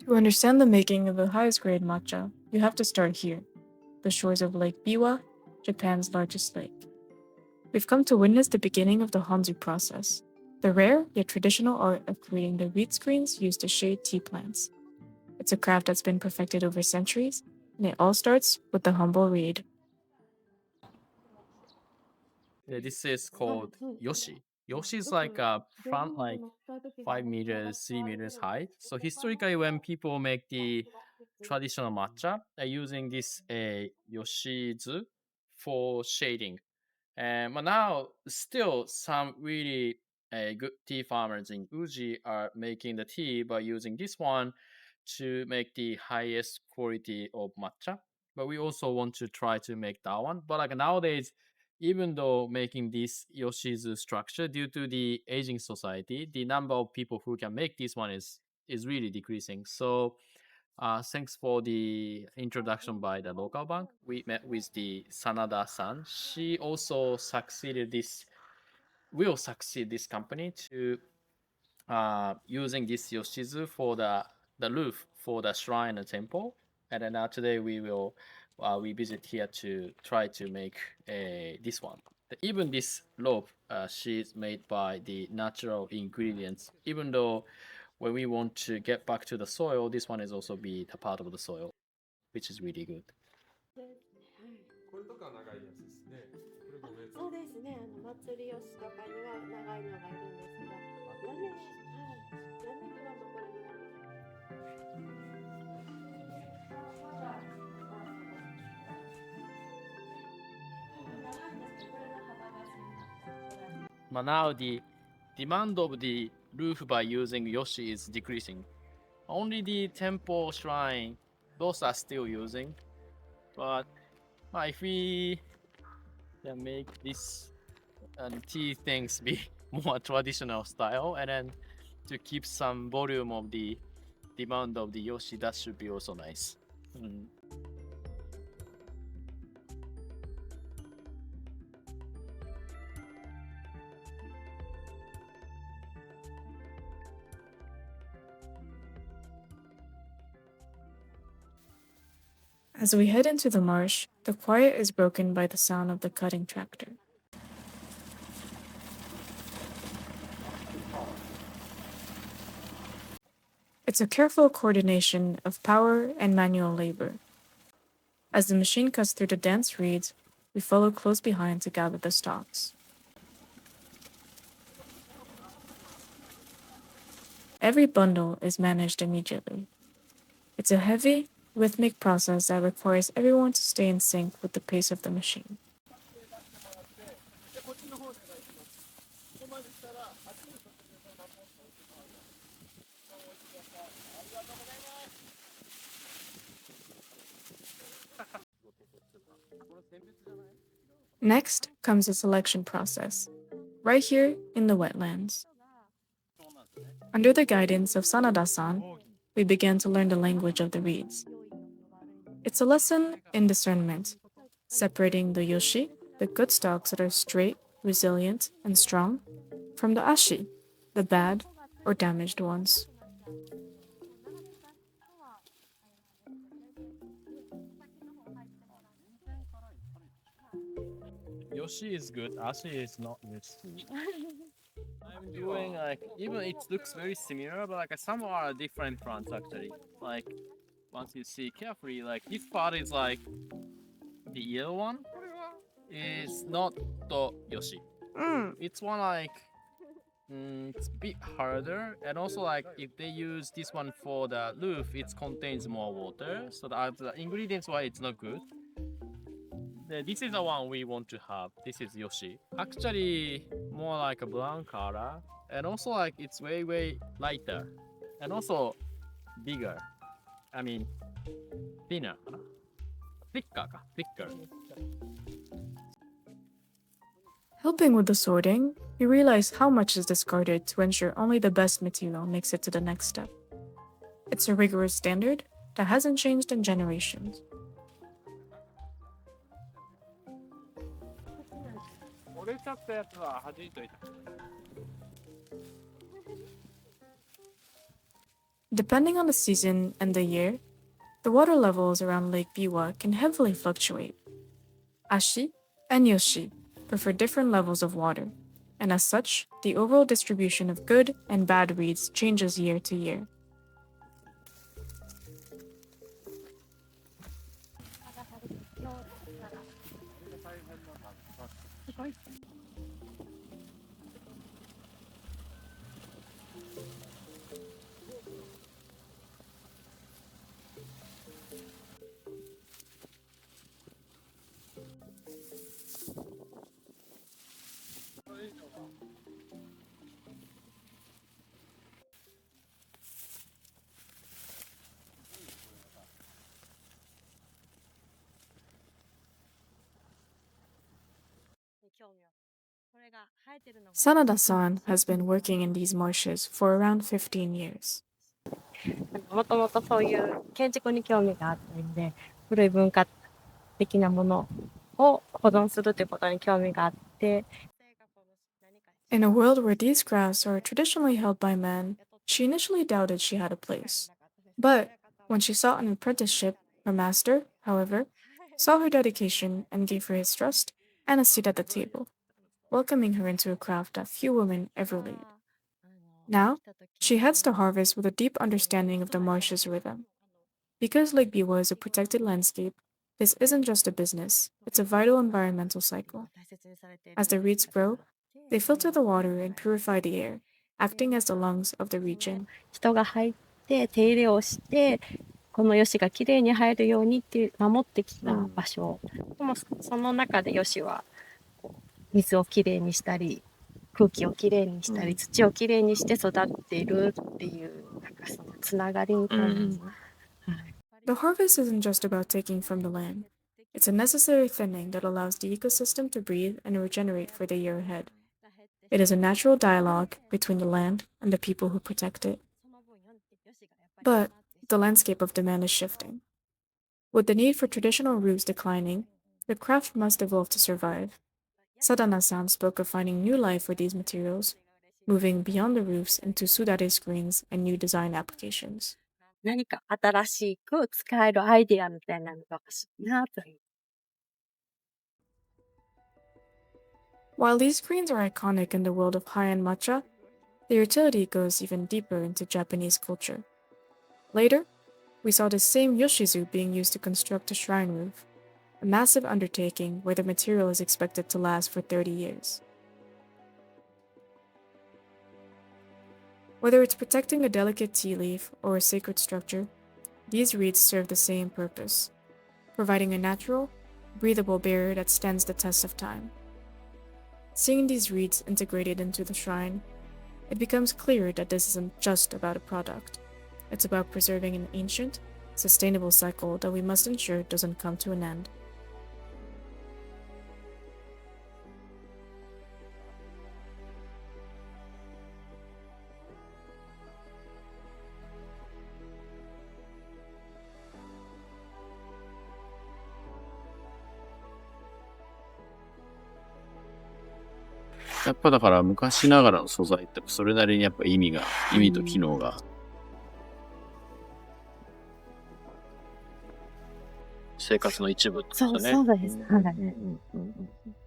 To understand the making of the highest grade matcha, you have to start here, the shores of Lake Biwa, Japan's largest lake. We've come to witness the beginning of the Honzu process, the rare yet traditional art of creating the reed screens used to shade tea plants. It's a craft that's been perfected over centuries, and it all starts with the humble reed. This is called Yoshi. Yoshi is like a plant like 5 meters, 3 meters high. So historically, when people make the traditional matcha, they're using this Yoshizu for shading. But now, still, some really good tea farmers in Uji are making the tea by using this one to make the highest quality of matcha. But we also want to try to make that one. But like nowadays, even though making this Yoshi's structure due to the aging society, the number of people who can make this one is really decreasing. So thanks for the introduction by the local bank. We met with the Sanada-san. She also will succeed this company to using this Yoshizu for the roof for the shrine and temple. And then today we visit here to try to make this one. Even this rope, she's made by the natural ingredients. Even though when we want to get back to the soil, this one is also be the part of the soil, which is really good. まあ now the demand of the roof by using Yoshi is decreasing. Only the temple shrine, those are still using. But if we can make this tea things be more traditional style and then to keep some volume of the demand of the Yoshi, that should be also nice. As we head into the marsh, the quiet is broken by the sound of the cutting tractor. It's a careful coordination of power and manual labor. As the machine cuts through the dense reeds, we follow close behind to gather the stalks. Every bundle is managed immediately. It's a heavy, rhythmic process that requires everyone to stay in sync with the pace of the machine. Next comes the selection process, right here in the wetlands. Under the guidance of Sanada-san, we began to learn the language of the reeds. It's a lesson in discernment, separating the yoshi, the good stalks that are straight, resilient, and strong, from the ashi, the bad or damaged ones. Yoshi is good, Ashi is not good. I'm doing like even it looks very similar, but like some are different plants actually. Like once you see carefully, like this part is like the yellow one is not the Yoshi. It's one like it's a bit harder, and also like if they use this one for the roof, it contains more water, so the ingredients why it's not good. This is the one we want to have. This is Yoshi. Actually, more like a brown color, and also like it's way lighter, and also bigger. I mean, thinner, thicker. Helping with the sorting, we realize how much is discarded to ensure only the best material makes it to the next step. It's a rigorous standard that hasn't changed in generations. Depending on the season and the year, the water levels around Lake Biwa can heavily fluctuate. Ashi and Yoshi prefer different levels of water, and as such, the overall distribution of good and bad reeds changes year to year. Sanada-san has been working in these marshes for around 15 years. もともとそういう建築に興味があったので、古い文化的なものを保存するということに興味があって。In a world where these crafts are traditionally held by men, she initially doubted she had a place. But when she sought an apprenticeship, her master, however, saw her dedication and gave her his trust and a seat at the table, welcoming her into a craft that few women ever lead. Now, she heads to harvest with a deep understanding of the marsh's rhythm. Because Lake Biwa is a protected landscape, this isn't just a business, it's a vital environmental cycle. As the reeds grow, they filter the water and purify the air, acting as the lungs of the region. 人が入って手入れをして、このヨシがきれいに生えるようにっていう守ってきた場所。でもその中でヨシは水をきれいにしたり、空気をきれいにしたり、土をきれいにして育っているっていう、なんかそのつながりみたいな。The harvest isn't just about taking from the land. It's a necessary thinning that allows the ecosystem to breathe and regenerate for the year ahead. It is a natural dialogue between the land and the people who protect it. But the landscape of demand is shifting. With the need for traditional roofs declining, the craft must evolve to survive. Sadana-san spoke of finding new life for these materials, moving beyond the roofs into sudare screens and new design applications. 何か新しく使えるアイデアみたいなのが欲しいなという。While these screens are iconic in the world of high-end matcha, their utility goes even deeper into Japanese culture. Later, we saw the same Yoshizu being used to construct a shrine roof, a massive undertaking where the material is expected to last for 30 years. Whether it's protecting a delicate tea leaf or a sacred structure, these reeds serve the same purpose, providing a natural, breathable barrier that stands the test of time. Seeing these reeds integrated into the shrine, it becomes clear that this isn't just about a product. It's about preserving an ancient, sustainable cycle that we must ensure doesn't come to an end. Yeah. やっぱだから昔ながらの素材ってそれなりにやっぱ意味と機能が生活の一部ってことね。そうです。はい。